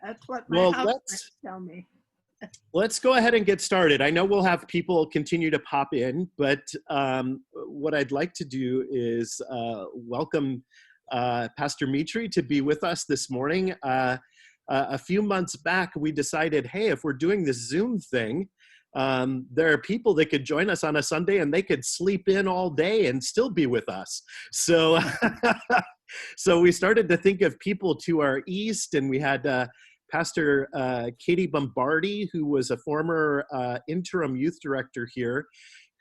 That's what my Well, housemates tell me. let's go ahead and get started. I know we'll have people continue to pop in, but what I'd like to do is welcome Pastor Mitri to be with us this morning. A few months back, we decided, hey, if we're doing this Zoom thing, there are people that could join us on a Sunday and they could sleep in all day and still be with us. So, so we started to think of people to our east, and we had Pastor Katie Bombardi, who was a former interim youth director here,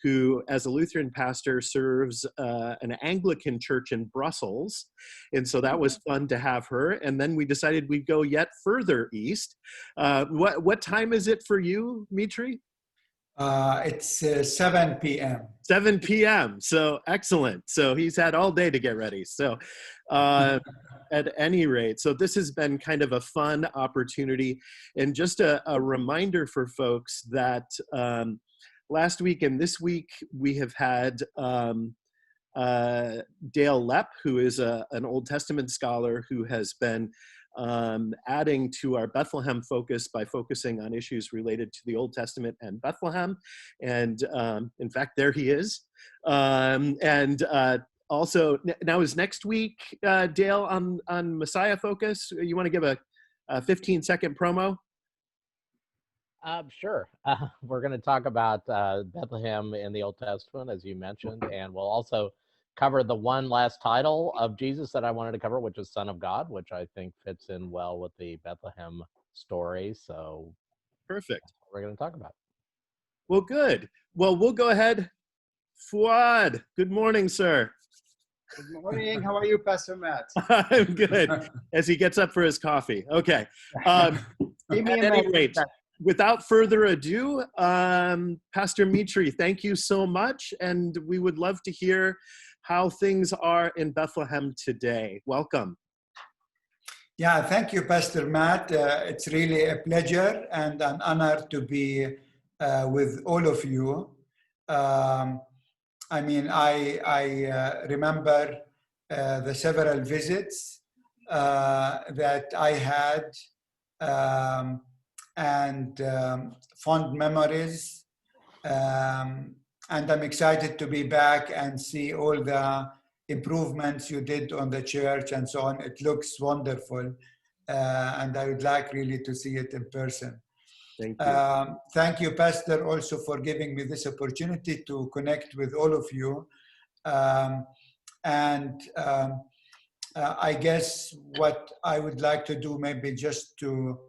who, as a Lutheran pastor, serves an Anglican church in Brussels. And so that was fun to have her. And then we decided we'd go yet further east. What time is it for you, Mitri? It's 7 p.m. 7 p.m. So excellent. So he's had all day to get ready. So at any rate, so this has been kind of a fun opportunity. And just a reminder for folks that last week and this week, we have had Dale Lepp, who is an Old Testament scholar who has been adding to our Bethlehem focus by focusing on issues related to the Old Testament and Bethlehem. And in fact, there he is. Also, now is next week, Dale, on Messiah Focus? You want to give a 15-second promo? Sure. We're going to talk about Bethlehem in the Old Testament, as you mentioned, and we'll also cover the one last title of Jesus that I wanted to cover, which is Son of God, which I think fits in well with the Bethlehem story. So perfect. We're going to talk about. Well, good. Well, we'll go ahead. Fuad, good morning, sir. Good morning. How are you, Pastor Matt? I'm good. As he gets up for his coffee. Okay. At any rate, without further ado, Pastor Mitri, thank you so much. And we would love to hear how things are in Bethlehem today. Welcome. Yeah, thank you, Pastor Matt. It's really a pleasure and an honor to be with all of you. I mean, I remember the several visits that I had and fond memories. And I'm excited to be back and see all the improvements you did on the church and so on. It looks wonderful. And I would like really to see it in person. Thank you. Thank you, Pastor, also for giving me this opportunity to connect with all of you. I guess what I would like to do maybe just to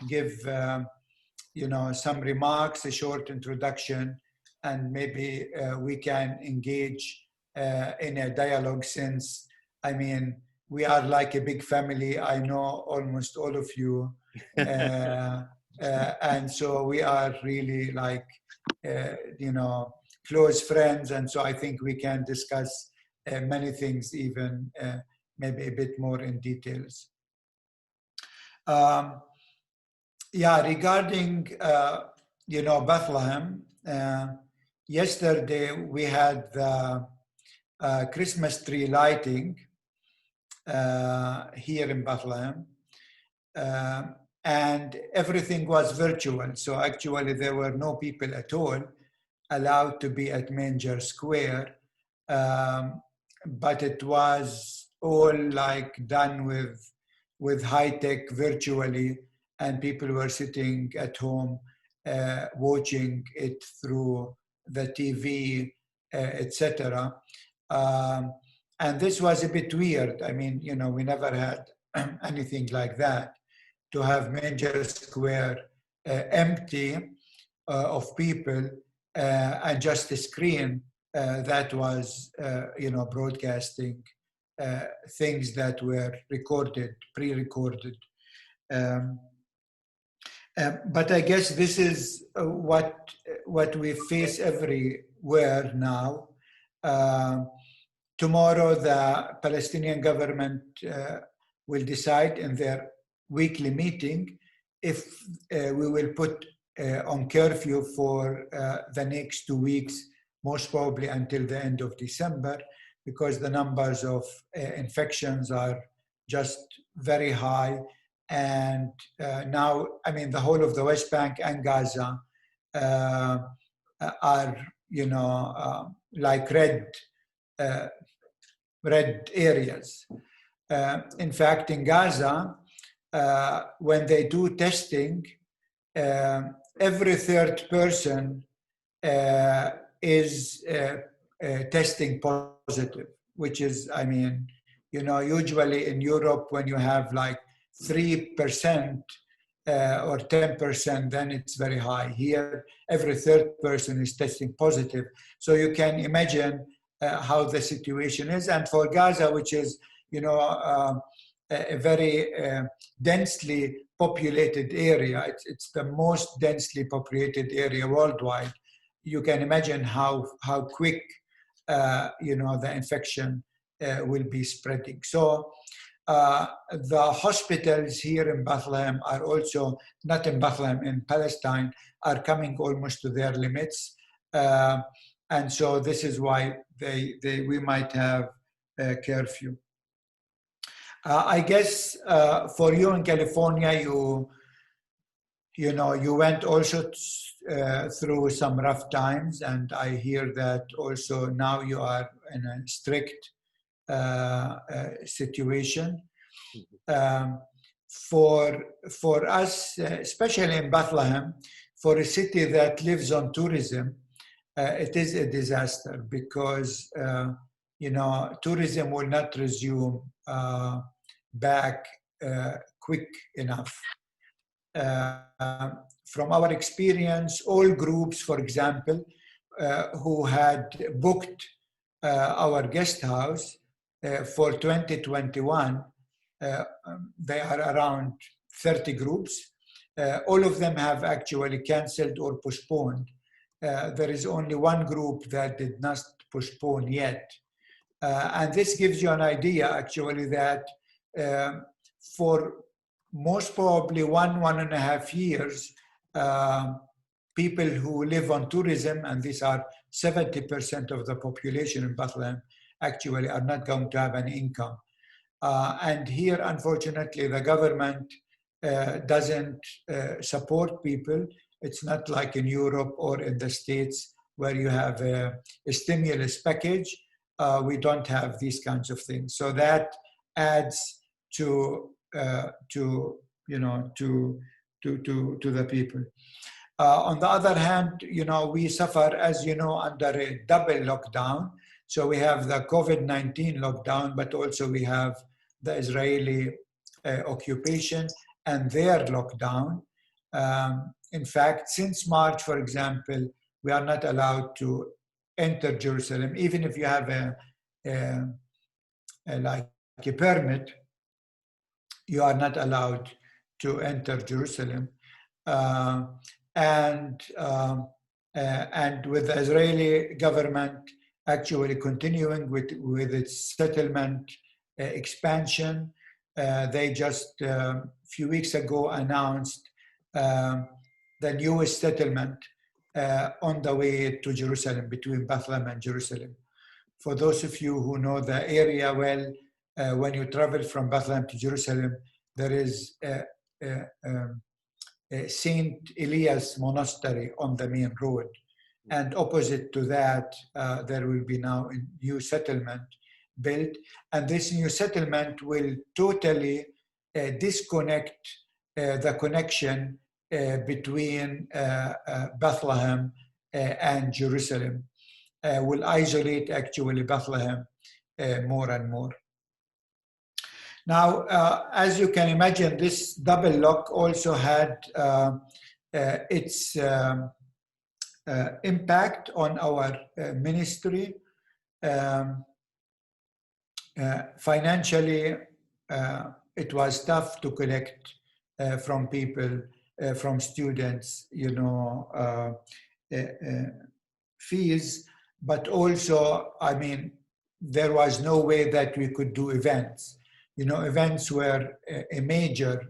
give some remarks, a short introduction, and maybe we can engage in a dialogue, since, I mean, we are like a big family. I know almost all of you. And so we are really like, close friends. And so I think we can discuss many things, even maybe a bit more in details. Regarding, Bethlehem, yesterday we had the Christmas tree lighting here in Bethlehem. And everything was virtual. So actually there were no people at all allowed to be at Manger Square. But it was all like done with high tech virtually, and people were sitting at home watching it through the TV, etc. And this was a bit weird. I mean, we never had anything like that, to have Manger Square empty of people and just a screen that was, broadcasting things that were recorded, pre-recorded. But I guess this is what we face everywhere now. Tomorrow, the Palestinian government will decide in their weekly meeting if we will put on curfew for the next 2 weeks, most probably until the end of December, because the numbers of infections are just very high, and now, I mean, the whole of the West Bank and Gaza are, like red areas. In fact, in Gaza, when they do testing, every third person is testing positive, which is, I mean, usually in Europe, when you have like 3% or 10%, then it's very high. Here, every third person is testing positive. So you can imagine how the situation is. And for Gaza, which is, a very densely populated area, it's the most densely populated area worldwide. You can imagine how quick, the infection will be spreading. So the hospitals here in Bethlehem are also, not in Bethlehem, in Palestine, are coming almost to their limits. And so this is why we might have a curfew. I guess for you in California, you went also through some rough times, and I hear that also now you are in a strict situation. For us, especially in Bethlehem, for a city that lives on tourism, it is a disaster because tourism will not resume back quick enough. From our experience, all groups, for example, who had booked our guest house for 2021, they are around 30 groups. All of them have actually canceled or postponed. There is only one group that did not postpone yet. And this gives you an idea, actually, that for most probably 1.5 years, people who live on tourism, and these are 70% of the population in Bethlehem, actually are not going to have any income. And here, unfortunately, the government doesn't support people. It's not like in Europe or in the States where you have a stimulus package. We don't have these kinds of things. So that adds to the people. On the other hand, we suffer, as you know, under a double lockdown. So we have the COVID-19 lockdown, but also we have the Israeli occupation and their lockdown. In fact, since March, for example, we are not allowed to enter Jerusalem, even if you have like a permit. You are not allowed to enter Jerusalem, and with the Israeli government actually continuing with its settlement expansion, they just a few weeks ago announced the newest settlement on the way to Jerusalem, between Bethlehem and Jerusalem. For those of you who know the area well, when you travel from Bethlehem to Jerusalem, there is Saint Elias Monastery on the main road. And opposite to that, there will be now a new settlement built. And this new settlement will totally disconnect the connection between Bethlehem and Jerusalem, will isolate actually Bethlehem more and more. Now, as you can imagine, this double lock also had its impact on our ministry. Financially, it was tough to collect from people, from students, fees, but also, I mean, there was no way that we could do events. Events were a major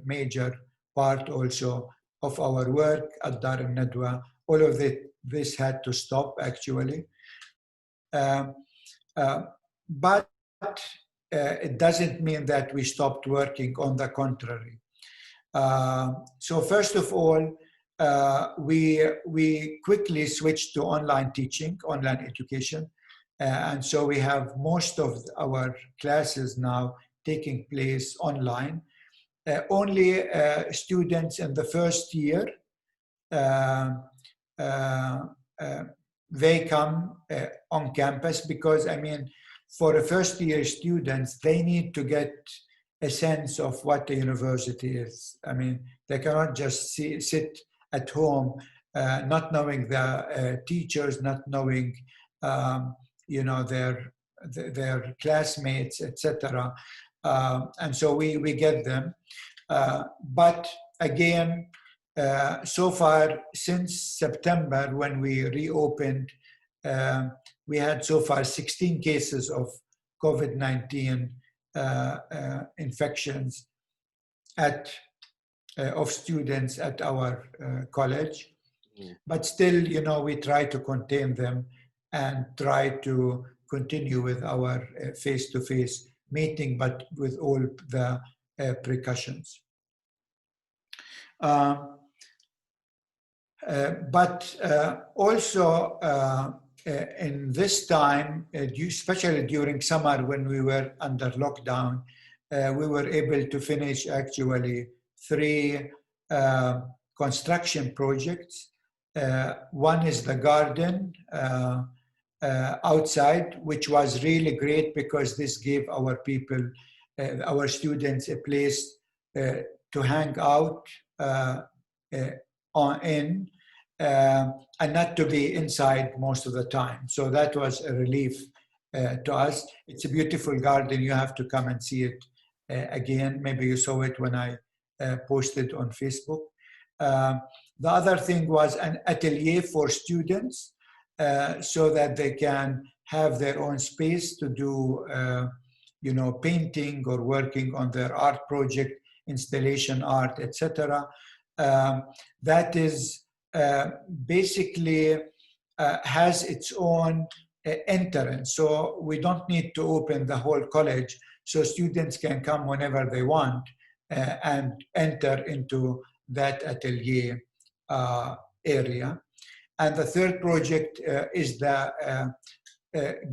part also of our work at Dar al-Nadwa. All of this had to stop, actually. But it doesn't mean that we stopped working. On the contrary, So first of all, we quickly switched to online teaching, online education. And so we have most of our classes now taking place online. Only students in the first year, they come on campus because, I mean, for the first year students, they need to get a sense of what the university is. I mean, they cannot just sit at home, not knowing the teachers, not knowing, you know, their classmates, etc. And so we get them. But again, so far since September, when we reopened, we had so far 16 cases of COVID-19 infections of students at our college. But still, you know, we try to contain them and try to continue with our face-to-face meeting, but with all the precautions. But also in this time, especially during summer when we were under lockdown, we were able to finish actually 3 construction projects. One is the garden outside, which was really great because this gave our people, our students, a place to hang out and not to be inside most of the time. So that was a relief to us. It's a beautiful garden. You have to come and see it again. Maybe you saw it when I posted on Facebook. The other thing was an atelier for students so that they can have their own space to do, you know, painting or working on their art project, installation art, etc. That is basically has its own entrance. So we don't need to open the whole college, so students can come whenever they want and enter into that atelier area. And the third project is the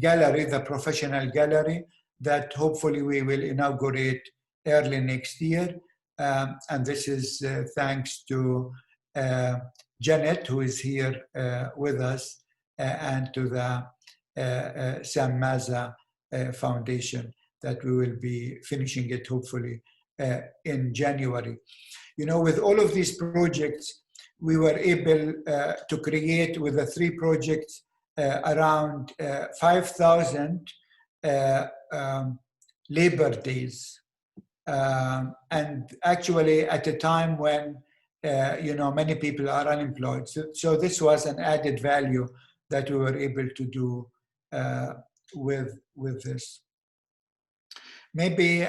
gallery, the professional gallery, that hopefully we will inaugurate early next year. And this is thanks to Janet, who is here with us, and to the Sam Maza Foundation, that we will be finishing it hopefully in January. You know, with all of these projects, we were able to create, with the 3 projects, around 5,000 labor days. And actually at a time when, you know, many people are unemployed. So this was an added value that we were able to do with this. Maybe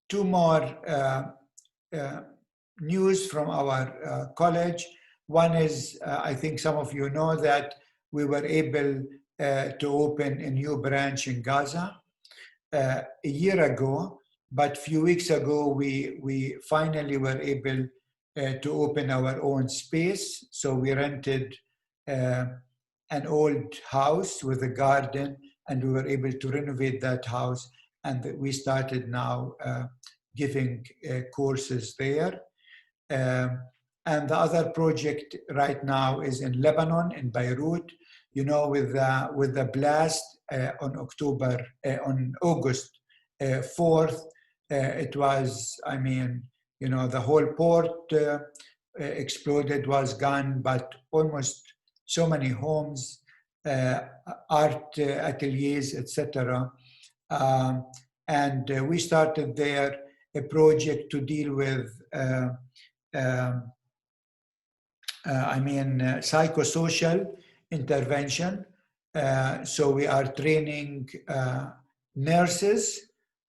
2 more news from our college. One is, I think some of you know that we were able to open a new branch in Gaza a year ago, but a few weeks ago we finally were able to open our own space. So we rented an old house with a garden, and we were able to renovate that house, and we started now giving courses there. And the other project right now is in Lebanon, in Beirut. You know, with the blast on August 4th, it was, I mean, you know, the whole port exploded, was gone, but almost so many homes, art ateliers, etc. And we started there a project to deal with, psychosocial intervention. So we are training nurses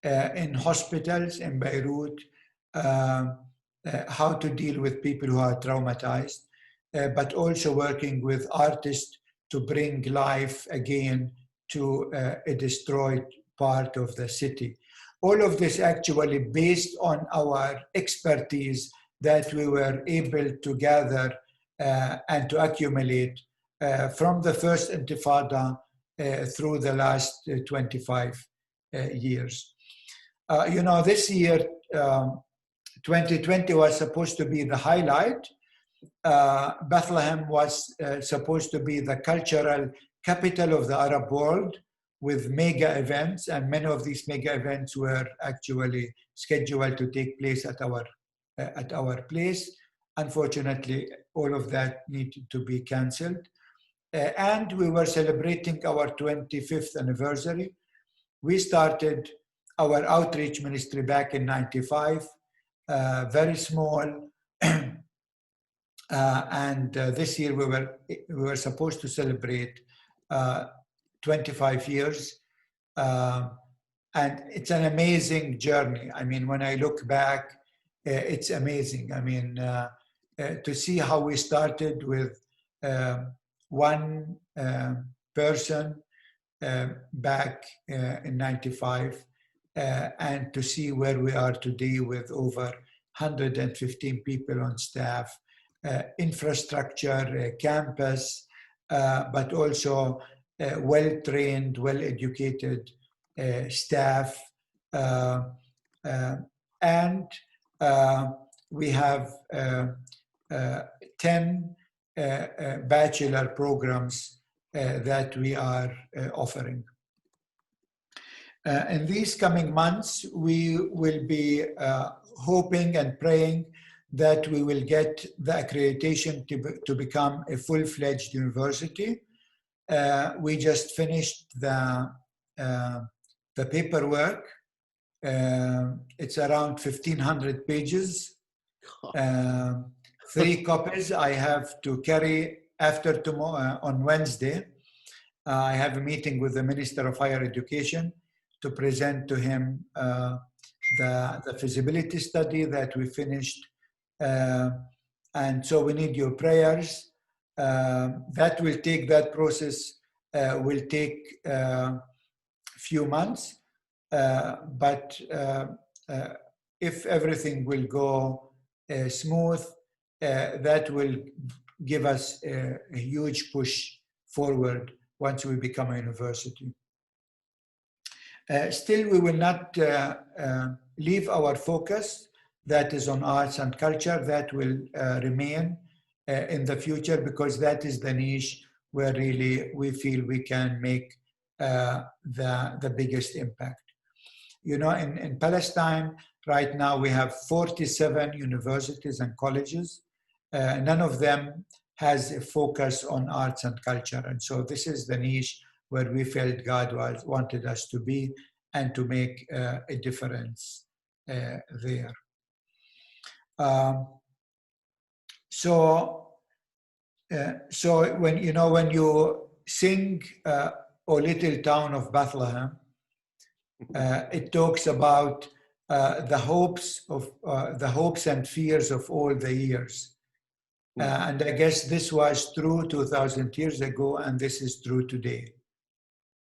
in hospitals in Beirut, how to deal with people who are traumatized, but also working with artists to bring life again to a destroyed part of the city. all of this actually based on our expertise that we were able to gather and to accumulate from the first Intifada through the last 25 years. This year, 2020 was supposed to be the highlight. Bethlehem was supposed to be the cultural capital of the Arab world with mega events, and many of these mega events were actually scheduled to take place at our place. Unfortunately, all of that needed to be cancelled. And we were celebrating our 25th anniversary. We started our outreach ministry back in '95, very small. And this year we were supposed to celebrate 25 years. And it's an amazing journey. I mean, when I look back, it's amazing. I mean, to see how we started with one person back in '95, and to see where we are today with over 115 people on staff, infrastructure, campus, but also well-trained, well-educated staff. And we have 10 bachelor programs that we are offering. In these coming months, we will be hoping and praying that we will get the accreditation to become a full-fledged university. We just finished the paperwork. It's around 1,500 pages. 3 copies I have to carry after tomorrow, on Wednesday. I have a meeting with the Minister of Higher Education to present to him the feasibility study that we finished. And so we need your prayers. That process will take a few months, but if everything will go smooth, that will give us a huge push forward once we become a university. Still, we will not leave our focus that is on arts and culture. That will remain in the future, because that is the niche where really we feel we can make the biggest impact. You know, in Palestine, right now we have 47 universities and colleges. None of them has a focus on arts and culture. And so this is the niche where we felt God wanted us to be and to make a difference there. So when you sing "O Little Town of Bethlehem," it talks about the hopes and fears of all the years. And I guess this was true 2,000 years ago, and this is true today.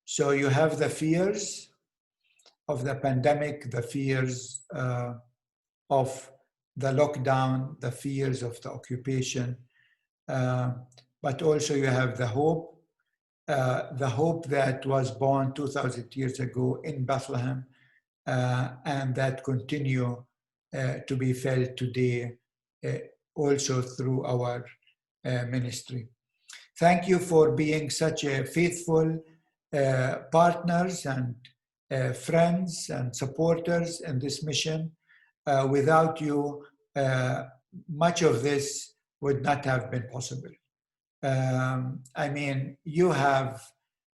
So you have the fears of the pandemic, the fears of the lockdown, the fears of the occupation, but also you have the hope that was born 2,000 years ago in Bethlehem, and that continue to be felt today also through our ministry. Thank you for being such a faithful partners and friends and supporters in this mission. Without you, much of this would not have been possible. I mean, you have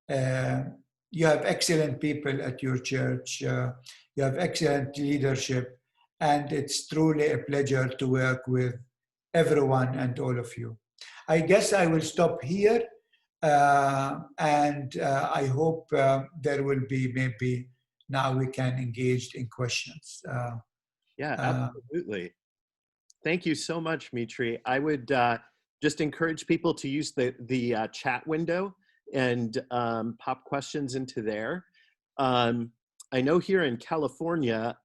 excellent people at your church. You have excellent leadership, and it's truly a pleasure to work with everyone and all of you. I guess I will stop here, and I hope there will be, maybe now we can engage in questions. Yeah, absolutely. Thank you so much, Mitri. I would just encourage people to use the chat window and pop questions into there. I know here in California,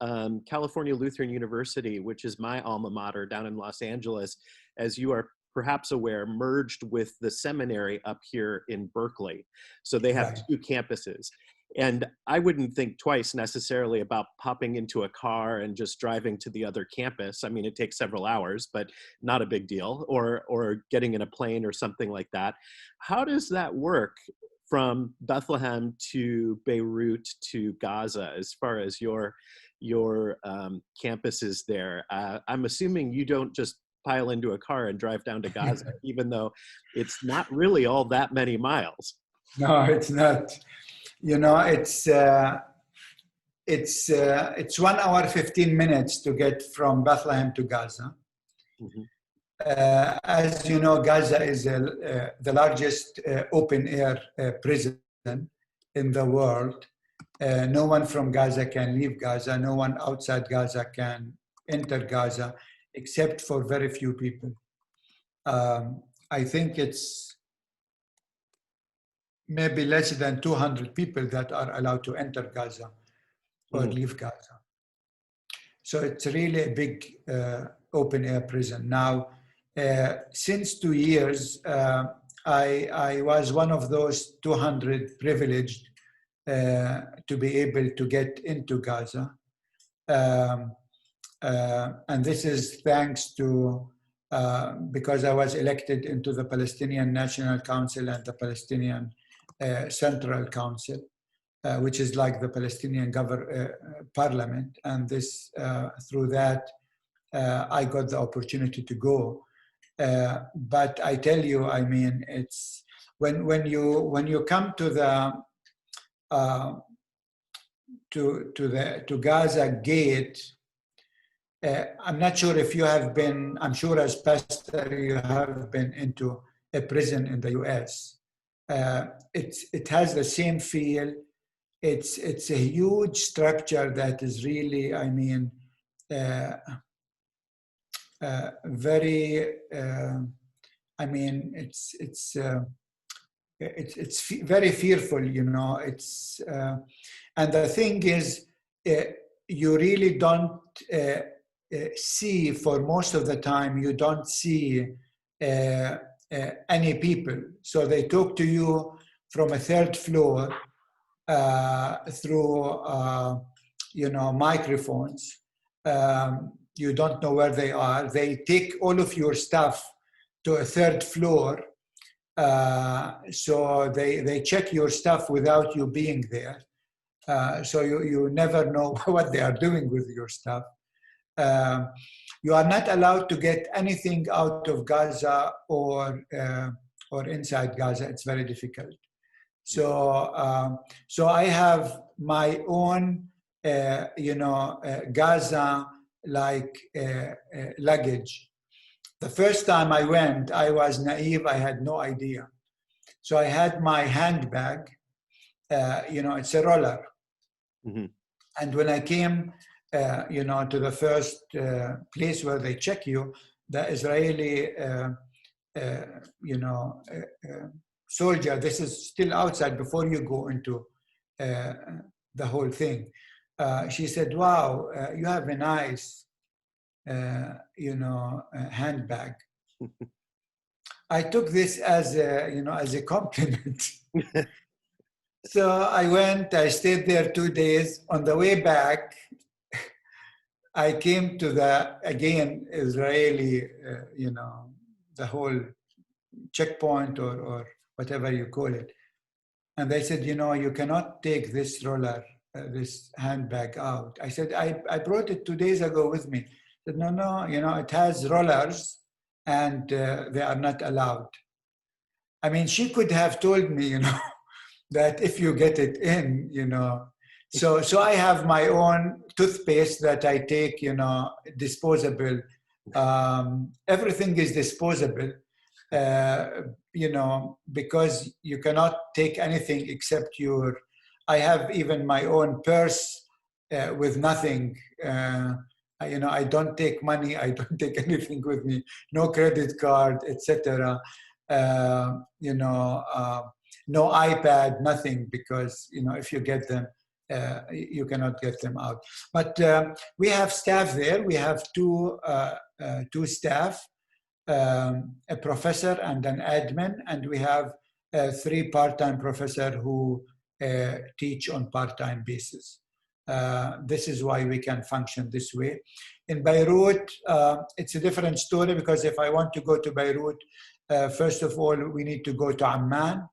California Lutheran University, which is my alma mater down in Los Angeles, as you are perhaps aware, merged with the seminary up here in Berkeley. So they have Right. two campuses. And I wouldn't think twice necessarily about popping into a car and just driving to the other campus. I mean, it takes several hours, but not a big deal, or getting in a plane or something like that. How does that work from Bethlehem to Beirut to Gaza as far as your campuses there? I'm assuming you don't just pile into a car and drive down to Gaza, even though it's not really all that many miles. No, it's not. You know, it's 1 hour 15 minutes to get from Bethlehem to Gaza. Mm-hmm. As you know, Gaza is the largest open air prison in the world. No one from Gaza can leave Gaza. No one outside Gaza can enter Gaza, except for very few people. I think it's maybe less than 200 people that are allowed to enter Gaza or leave Gaza. So it's really a big open air prison. Now, since 2 years, I was one of those 200 privileged to be able to get into Gaza. And this is thanks to, because I was elected into the Palestinian National Council and the Palestinian Central Council, which is like the Palestinian parliament. And this, through that, I got the opportunity to go. But I tell you, I mean, it's when you come to the Gaza gate. I'm not sure if you have been. I'm sure as pastor you have been into a prison in the U.S. It has the same feel. It's a huge structure that is really, I mean, very. I mean, it's very fearful, you know. It's and the thing is, you really don't see, for most of the time, you don't see any people. So they talk to you from a third floor through, you know, microphones. You don't know where they are. They take all of your stuff to a third floor. So they check your stuff without you being there. So you never know what they are doing with your stuff. You are not allowed to get anything out of Gaza or inside Gaza. It's very difficult. So so I have my own, you know, Gaza like luggage. The first time I went, I was naive. I had no idea. So I had my handbag. You know, it's a roller. Mm-hmm. And when I came, you know, to the first place where they check you, the Israeli, you know, soldier, this is still outside before you go into the whole thing. She said, wow, you have a nice, you know, handbag. I took this as a, you know, as a compliment. So I went, I stayed there 2 days. On the way back, I came to the, again, Israeli, you know, the whole checkpoint or whatever you call it. And they said, you know, you cannot take this roller, this handbag out. I said, I brought it 2 days ago with me. I said, no, you know, it has rollers and they are not allowed. I mean, she could have told me, you know, that if you get it in, you know. So I have my own toothpaste that I take, you know, disposable. Everything is disposable, you know, because you cannot take anything except your, I have even my own purse with nothing. You know, I don't take money, I don't take anything with me, no credit card, etc. You know, no iPad, nothing, because, you know, if you get them, you cannot get them out. But we have staff there. We have two staff, a professor and an admin, and we have 3 part-time professors who teach on part-time basis. This is why we can function this way. In Beirut, it's a different story, because if I want to go to Beirut, first of all, we need to go to Amman,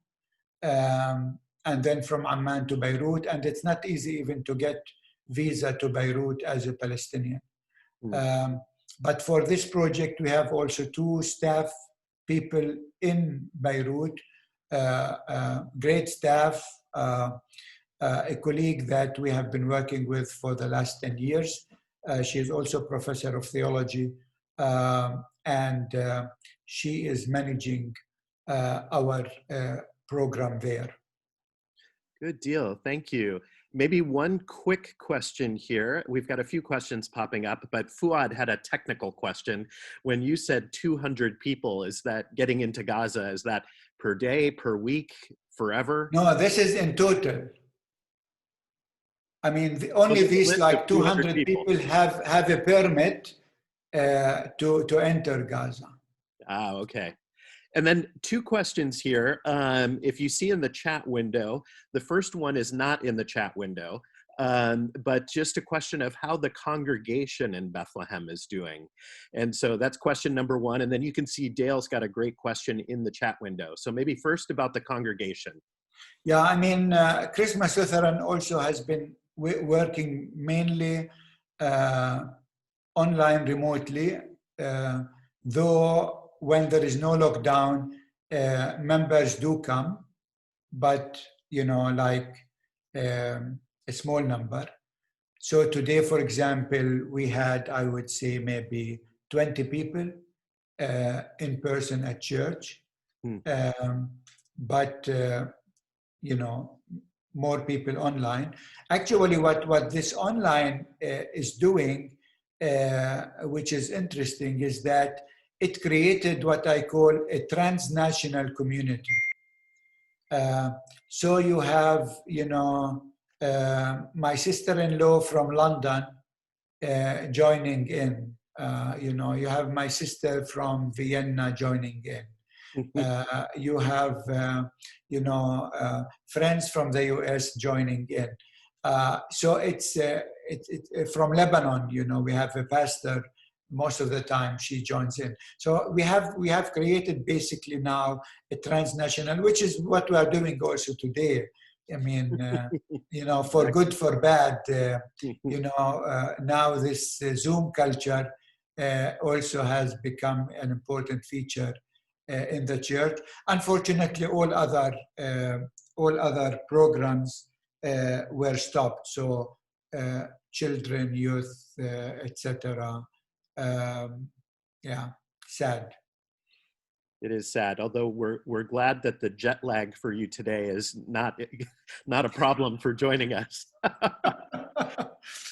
and then from Amman to Beirut, and it's not easy even to get visa to Beirut as a Palestinian. But for this project, we have also 2 staff people in Beirut, great staff, a colleague that we have been working with for the last 10 years. She is also a professor of theology, and she is managing our program there. Good deal. Thank you. Maybe one quick question here. We've got a few questions popping up, but Fuad had a technical question. When you said 200 people, is that getting into Gaza? Is that per day, per week, forever? No, this is in total. I mean, only these like 200 people have a permit to enter Gaza. Ah, okay. And then 2 questions here. If you see in the chat window, the first one is not in the chat window, but just a question of how the congregation in Bethlehem is doing. And so that's question number 1. And then you can see Dale's got a great question in the chat window. So maybe first about the congregation. Yeah, I mean, Christmas Lutheran also has been working mainly online remotely, though when there is no lockdown, members do come, but, you know, like a small number. So today, for example, we had, I would say, maybe 20 people in person at church, but, you know, more people online. Actually, what this online is doing, which is interesting, is that it created what I call a transnational community. So you have, you know, my sister-in-law from London joining in. You know, you have my sister from Vienna joining in. You have, you know, friends from the US joining in. So it's from Lebanon. You know, we have a pastor. Most of the time she joins in. So we have created basically now a transnational, which is what we are doing also today. I mean, you know, for good, for bad, you know, now this Zoom culture also has become an important feature in the church. Unfortunately, all other programs were stopped. So children, youth, etc. Yeah, sad. It is sad, although we're glad that the jet lag for you today is not a problem for joining us.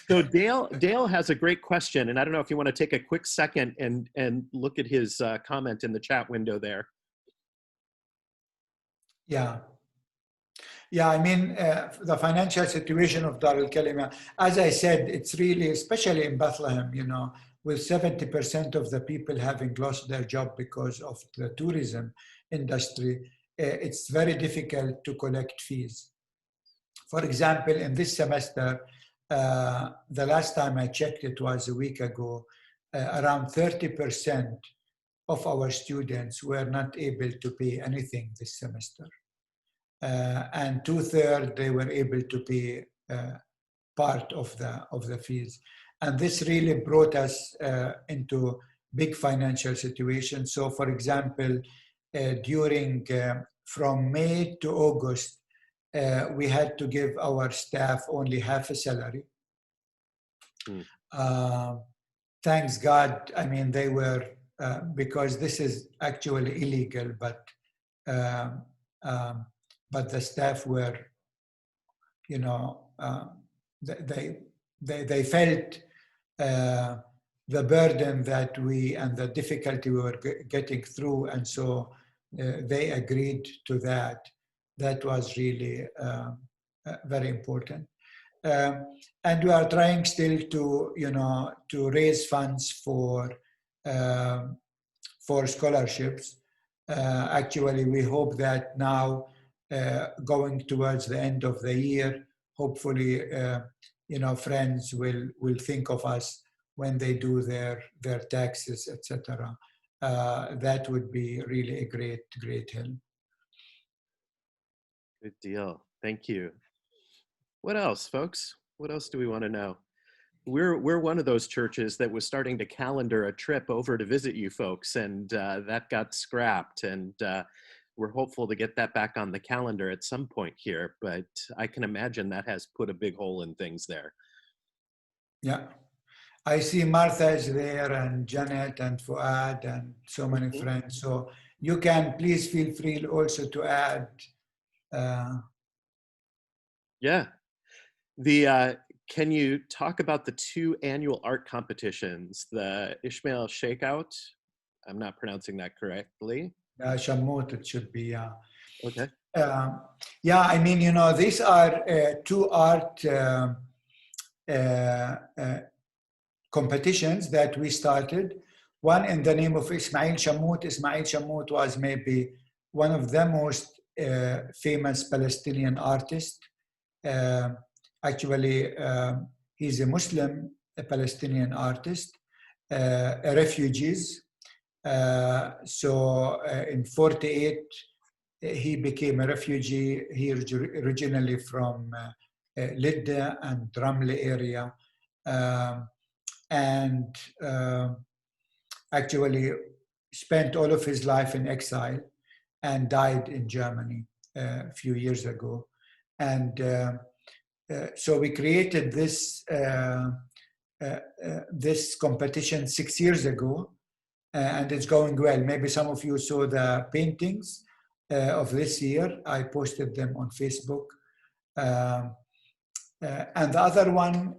So Dale has a great question, and I don't know if you want to take a quick second and look at his comment in the chat window there. Yeah. Yeah, I mean, the financial situation of Dar al-Kalima, as I said, it's really, especially in Bethlehem, you know, with 70% of the people having lost their job because of the tourism industry, it's very difficult to collect fees. For example, in this semester, the last time I checked, it was a week ago, around 30% of our students were not able to pay anything this semester. And 2/3 they were able to pay part of the fees, and this really brought us into big financial situation. So, for example, during from May to August, we had to give our staff only half a salary. Thanks God, I mean, they were because this is actually illegal, but the staff were, you know, they felt the burden that we and the difficulty we were getting through, and so they agreed to that. That was really very important. And we are trying still to, to raise funds for scholarships. Actually, we hope that now, going towards the end of the year, hopefully, friends will think of us when they do their taxes, etc. That would be really a great help. Good deal. Thank you. What else, folks? What else do we want to know? We're one of those churches that was starting to calendar a trip over to visit you folks, and that got scrapped, and we're hopeful to get that back on the calendar at some point here, but I can imagine that has put a big hole in things there. Yeah. I see Martha is there, and Janet and Fuad and so many friends. So you can please feel free also to add. Yeah. Can you talk about the 2 annual art competitions, the Ishmael Shakeout? I'm not pronouncing that correctly. Shammut, it should be. Okay. Yeah, I mean, these are 2 art competitions that we started. One in the name of Ismail Shammut. Ismail Shammut was maybe one of the most famous Palestinian artists. Actually, he's a Muslim, a Palestinian artist, refugees. So in 48, he became a refugee. He originally from Lidda and Ramle area, and actually spent all of his life in exile and died in Germany a few years ago. And so we created this this competition 6 years ago, and it's going well. Maybe some of you saw the paintings of this year. I posted them on Facebook. And the other one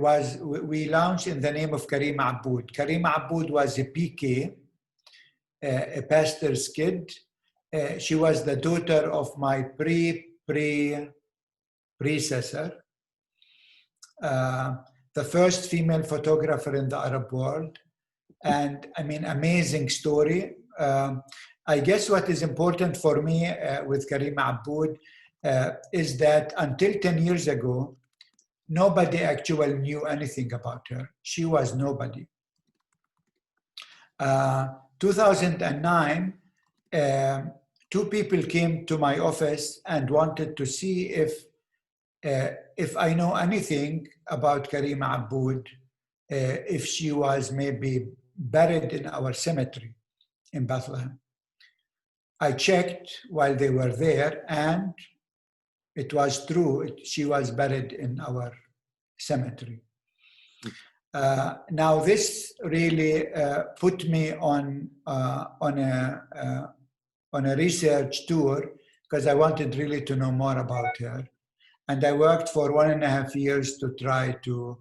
was we launched in the name of Karim Aboud. Karim Aboud was a PK, a pastor's kid. She was the daughter of my predecessor, the first female photographer in the Arab world. And I mean, amazing story. I guess what is important for me with Karim Aboud is that until 10 years ago, nobody actually knew anything about her. She was nobody. 2009, 2 people came to my office and wanted to see if I know anything about Karim Aboud, if she was maybe buried in our cemetery in Bethlehem. I checked while they were there, and it was true. She was buried in our cemetery. Now this really put me on a research tour, because I wanted really to know more about her. And I worked for 1.5 years to try to,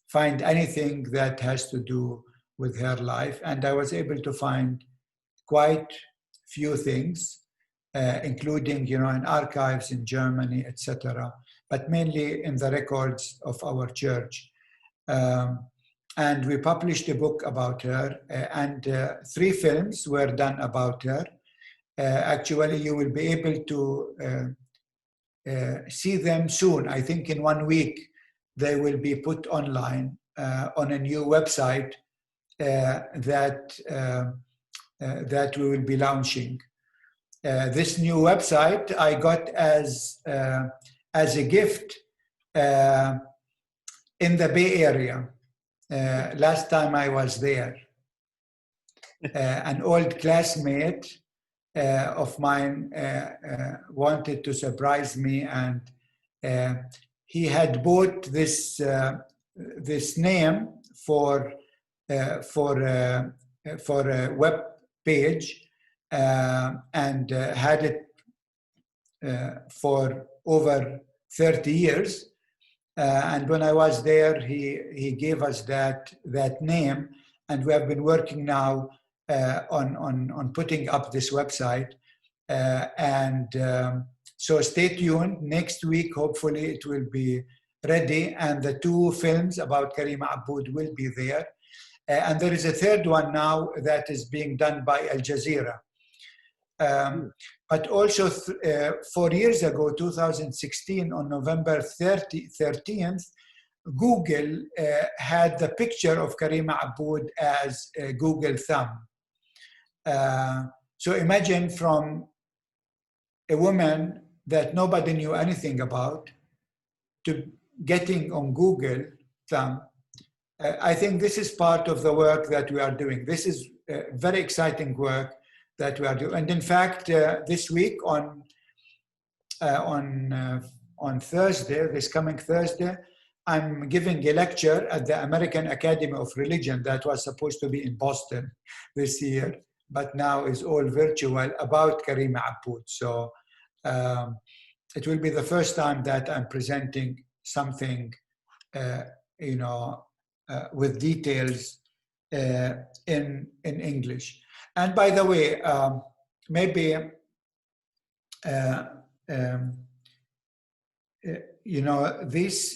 find anything that has to do with her life. And I was able to find quite few things, including, in archives in Germany, etc., but mainly in the records of our church. And we published a book about her, and 3 films were done about her. Actually, you will be able to see them soon. I think in 1 week, they will be put online on a new website that we will be launching. This new website I got as a gift in the Bay Area. Last time I was there, an old classmate of mine wanted to surprise me, and he had bought this name for a web page, and had it for over 30 years. And when I was there, he gave us that name, and we have been working now on putting up this website. So stay tuned. Next week, hopefully, it will be ready, and the 2 films about Karima Aboud will be there. And there is a third one now that is being done by Al Jazeera. But also 4 years ago, 2016, on November 13th, Google had the picture of Karima Aboud as a Google thumb. So imagine from a woman that nobody knew anything about to getting on Google thumb. I think this is part of the work that we are doing. This is very exciting work that we are doing. And in fact, this week on Thursday, this coming Thursday, I'm giving a lecture at the American Academy of Religion that was supposed to be in Boston this year, but now is all virtual, about Karima Aboud. So it will be the first time that I'm presenting something, with details in English. And by the way, maybe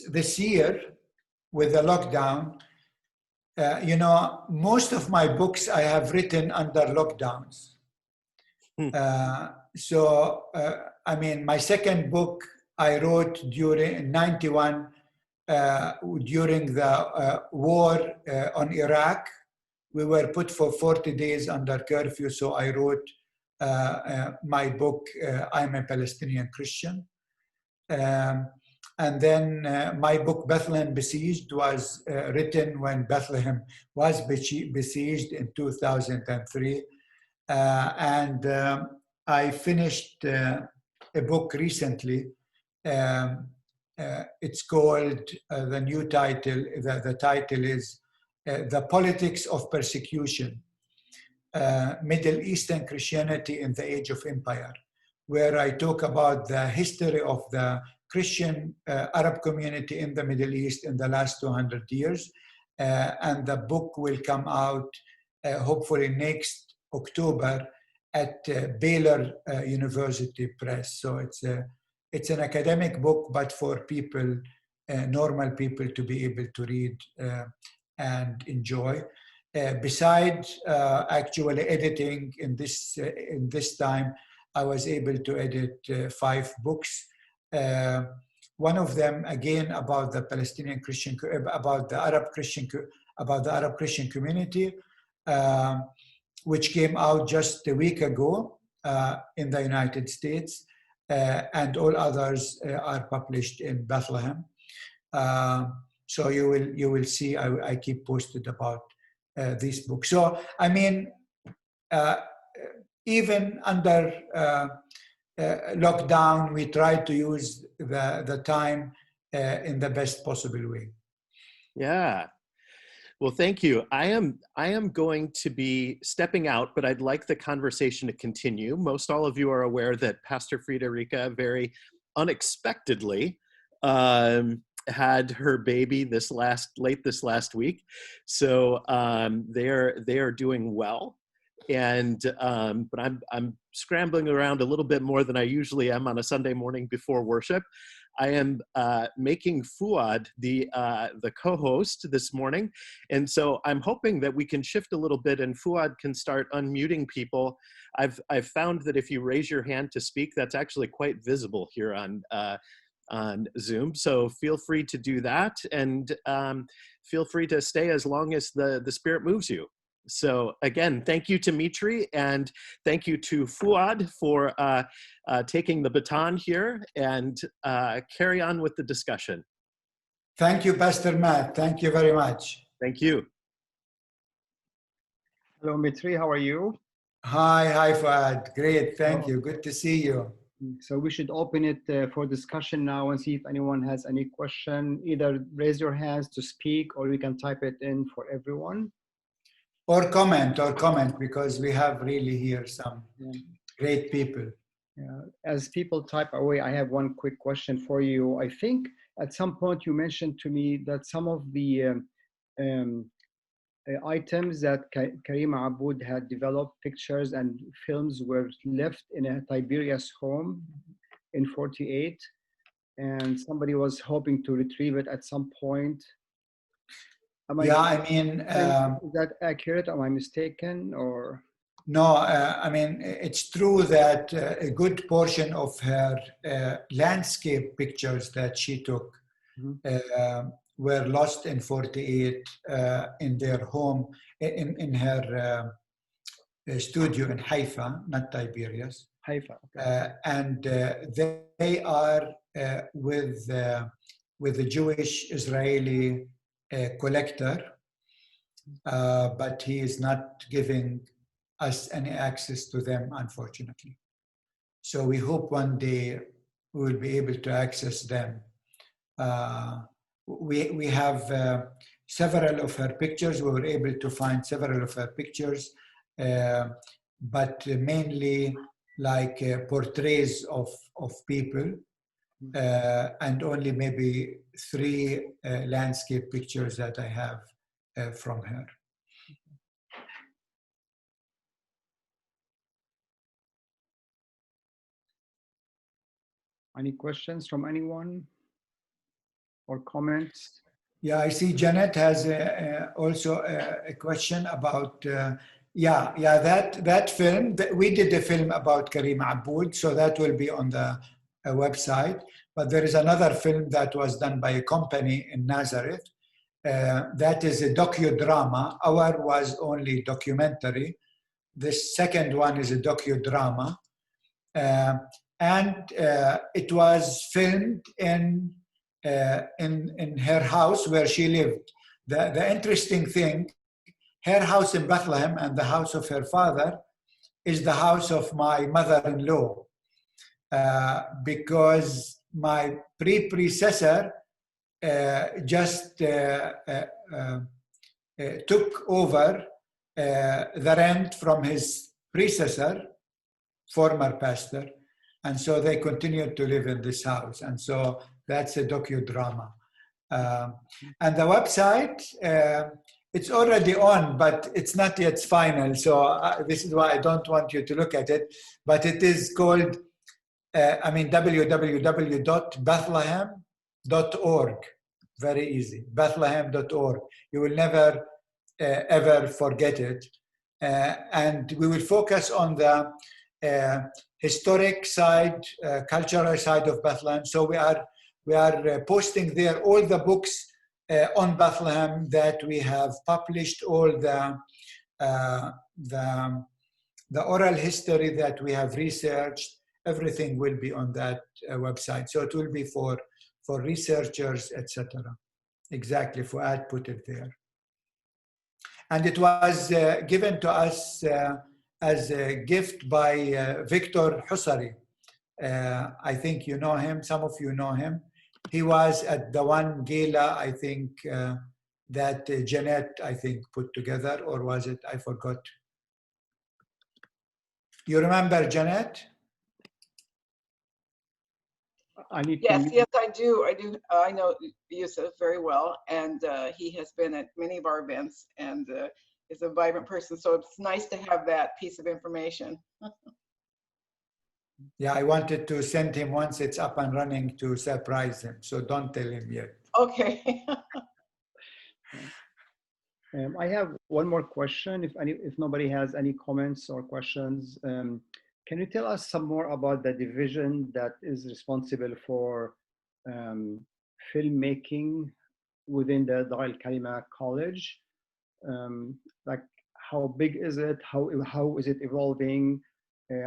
this year with the lockdown, most of my books I have written under lockdowns. I mean, my second book I wrote during 91, during the war on Iraq. We were put for 40 days under curfew, so I wrote my book, I'm a Palestinian Christian. And then my book, Bethlehem Besieged, was written when Bethlehem was besieged in 2003. And I finished a book recently. It's called, the new title, the title is The Politics of Persecution, Middle Eastern Christianity in the Age of Empire, where I talk about the history of the Christian Arab community in the Middle East in the last 200 years. And the book will come out hopefully next October at Baylor University Press. So it's an academic book, but for people, normal people, to be able to read and enjoy. Besides actually editing in this time, I was able to edit 5 books. One of them, again, about the Palestinian Christian, about the Arab Christian community, which came out just a week ago in the United States, and all others are published in Bethlehem. So you will see. I keep posted about these books. So I mean, even under lockdown, we try to use the time in the best possible way. Yeah. Well, thank you. I am going to be stepping out, but I'd like the conversation to continue. Most all of you are aware that Pastor Friederike very unexpectedly had her baby late this last week. So they are doing well. And but I'm scrambling around a little bit more than I usually am on a Sunday morning before worship. I am making Fuad the co-host this morning, and so I'm hoping that we can shift a little bit and Fuad can start unmuting people. I've found that if you raise your hand to speak, that's actually quite visible here on Zoom. So feel free to do that, and feel free to stay as long as the Spirit moves you. So again, thank you to Mitri, and thank you to Fuad for taking the baton here, and carry on with the discussion. Thank you, Pastor Matt. Thank you very much. Thank you. Hello, Mitri. How are you? Hi, Fuad. Great. Thank you. Good to see you. So we should open it for discussion now and see if anyone has any question. Either raise your hands to speak, or we can type it in for everyone. Or comment, because we have really here some great people. Yeah. As people type away, I have one quick question for you. I think at some point you mentioned to me that some of the items that Karima Aboud had developed, pictures and films, were left in a Tiberias home in 48, and somebody was hoping to retrieve it at some point. Yeah, I mean, is that accurate? Am I mistaken, or? No, I mean, it's true that a good portion of her landscape pictures that she took were lost in 48 in their home, in her studio in Haifa, not Tiberias. Haifa, okay. And they are with a Jewish Israeli collector, but he is not giving us any access to them, unfortunately. So we hope one day we will be able to access them. We have several of her pictures. We were able to find several of her pictures, but mainly like portraits of people, and only maybe 3 landscape pictures that I have from her. Any questions from anyone or comments? Yeah, I see Janet has also a question about, that film. We did a film about Karima Aboud, so that will be on the website. But there is another film that was done by a company in Nazareth. That is a docudrama. Our was only documentary. The second one is a docudrama. And it was filmed in her house where she lived. The interesting thing, her house in Bethlehem and the house of her father is the house of my mother-in-law, because my predecessor just took over the rent from his predecessor, former pastor, and so they continued to live in this house. And so that's a docudrama. And the website, it's already on, but it's not yet final. So this is why I don't want you to look at it. But it is called, www.bethlehem.org. Very easy, Bethlehem.org. You will never, ever forget it. And we will focus on the historic side, cultural side of Bethlehem. So we are posting there all the books on Bethlehem that we have published, all the oral history that we have researched. Everything will be on that website. So it will be for researchers, etc. Exactly, Fuad put it there. And it was given to us as a gift by Victor Husari. I think you know him, some of you know him. He was at the one gala, I think, that Jeanette, I think, put together, or was it? I forgot. You remember Jeanette? Yes, I do. I know Yusuf very well, and he has been at many of our events and is a vibrant person. So it's nice to have that piece of information. Yeah, I wanted to send him once it's up and running to surprise him. So don't tell him yet. Okay. I have one more question. If nobody has any comments or questions, can you tell us some more about the division that is responsible for filmmaking within the Dar al-Kalima College? Like, how big is it? How is it evolving?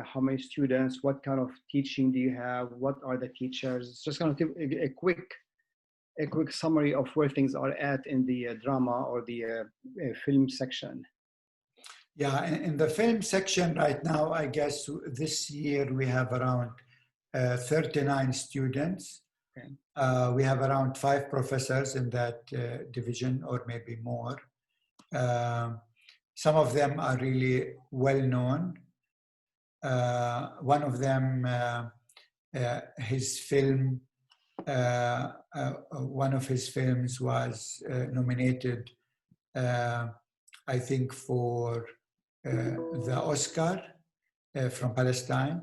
How many students? What kind of teaching do you have? What are the teachers? Just kind of a quick summary of where things are at in the drama or the film section. Yeah, in the film section right now, I guess this year we have around 39 students. Okay. We have around 5 professors in that division, or maybe more. Some of them are really well known. One of them, his film, one of his films was nominated I think, for the Oscar from Palestine.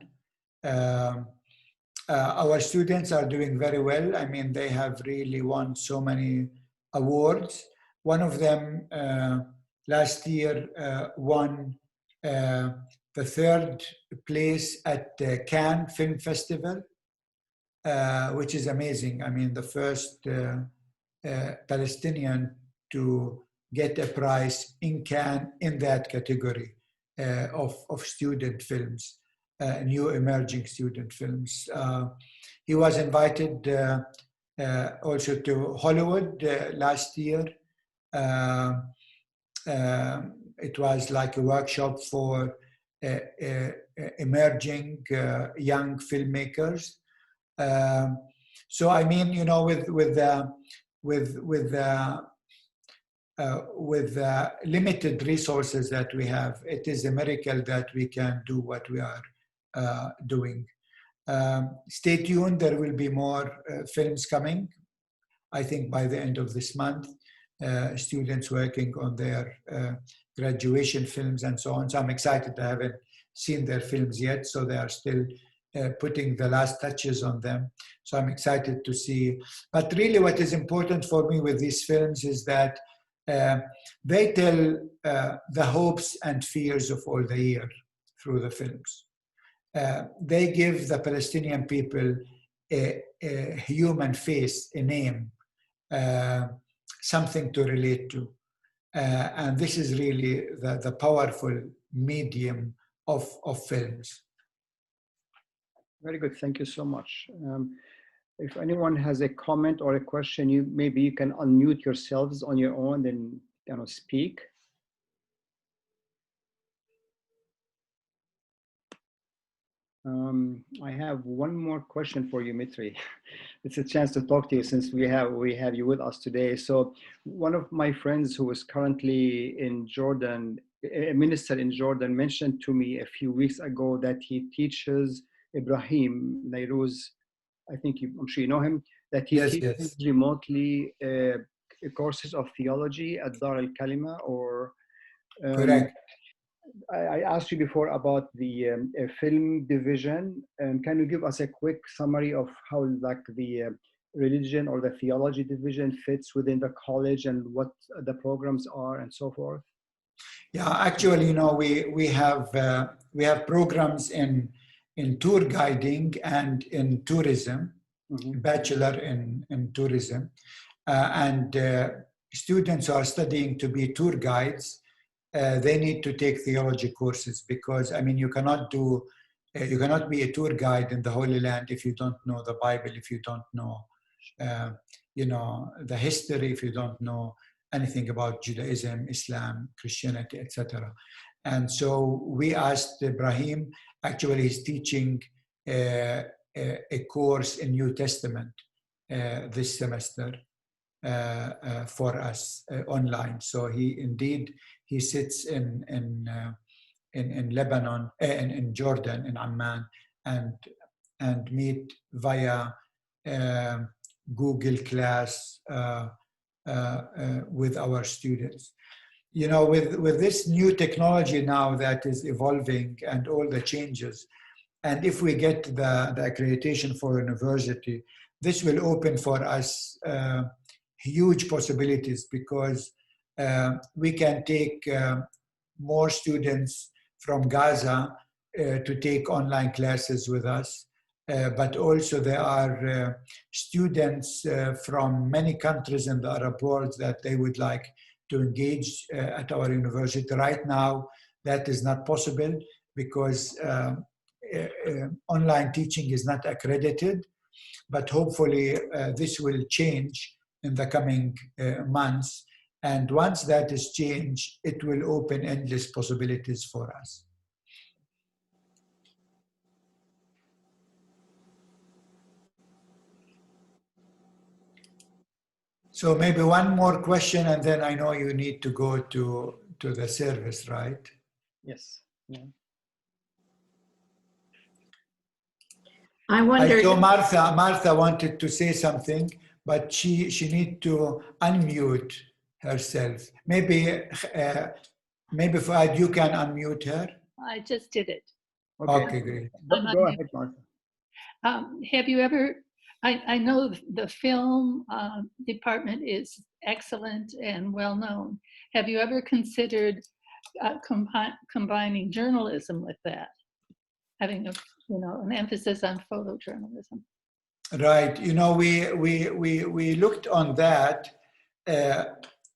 Our students are doing very well. I mean, they have really won so many awards. One of them last year won the 3rd place at the Cannes Film Festival, which is amazing. I mean, the first Palestinian to get a prize in Cannes in that category of student films, new emerging student films. He was invited also to Hollywood last year. It was like a workshop for emerging young filmmakers. So I mean, you know, with limited resources that we have, it is a miracle that we can do what we are doing. Stay tuned, there will be more films coming, I think by the end of this month, students working on their graduation films and so on. So I'm excited. I haven't seen their films yet, so they are still putting the last touches on them. So I'm excited to see. But really what is important for me with these films is that they tell the hopes and fears of all the year through the films. They give the Palestinian people a human face, a name, something to relate to. And this is really the powerful medium of films. Very good, thank you so much. If anyone has a comment or a question, maybe you can unmute yourselves on your own and speak. I have one more question for you, Mitri. It's a chance to talk to you since we have you with us today. So one of my friends who is currently in Jordan, a minister in Jordan, mentioned to me a few weeks ago that he teaches Ibrahim Nairouz, I'm sure you know him, that he teaches remotely courses of theology at Dar al-Kalima or... Correct. I asked you before about the film division. Can you give us a quick summary of how like the religion or the theology division fits within the college and what the programs are and so forth? Yeah, actually, you know, we have programs in tour guiding and in tourism, bachelor in tourism, and students who are studying to be tour guides. They need to take theology courses because, I mean, you cannot be a tour guide in the Holy Land if you don't know the Bible, if you don't know, the history, if you don't know anything about Judaism, Islam, Christianity, etc. And so we asked Ibrahim, actually he's teaching a course in New Testament this semester for us online. So he sits in Lebanon, in Jordan, in Amman, and meet via Google Class with our students. You know, with this new technology now that is evolving and all the changes, and if we get the accreditation for university, this will open for us huge possibilities because we can take more students from Gaza to take online classes with us. But also there are students from many countries in the Arab world that they would like to engage at our university. Right now, that is not possible because online teaching is not accredited, but hopefully this will change in the coming months. And once that is changed, it will open endless possibilities for us. So maybe one more question, and then I know you need to go to the service, right? Yes. Yeah. I wonder. So Martha wanted to say something, but she needs to unmute herself. Maybe Maybe Fuad, you can unmute her. I just did it. Okay, great. Go ahead, Martha. Have you ever, I know the film department is excellent and well known. Have you ever considered combining journalism with that? Having an emphasis on photojournalism. Right. We looked on that,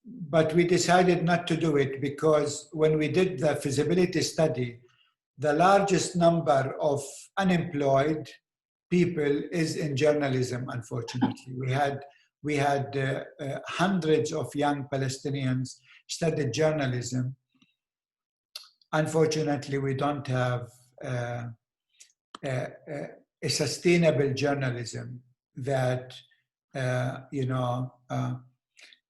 but we decided not to do it because when we did the feasibility study, the largest number of unemployed people is in journalism, unfortunately. We had hundreds of young Palestinians studied journalism. Unfortunately, we don't have a sustainable journalism that,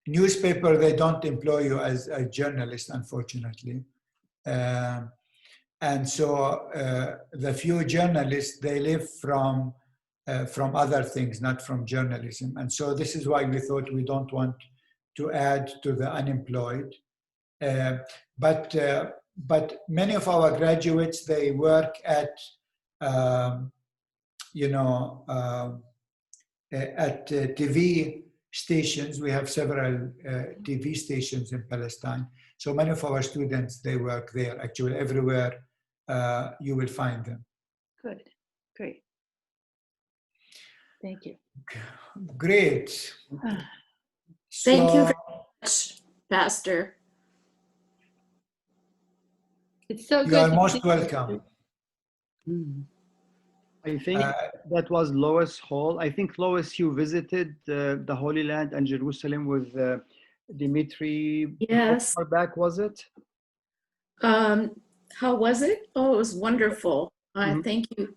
newspaper, they don't employ you as a journalist, unfortunately. And so the few journalists, they live from other things, not from journalism. And so this is why we thought we don't want to add to the unemployed. But many of our graduates, they work at, at TV stations. We have several TV stations in Palestine. So many of our students, they work there. Actually, everywhere you will find them. Good, great. Thank you. Great. Thank you very much, Pastor. It's so good. You are most welcome. I think that was Lois Hall. I think, Lois, you visited the Holy Land and Jerusalem with Dimitri. Yes. How far back was it? How was it? Oh, it was wonderful. Thank you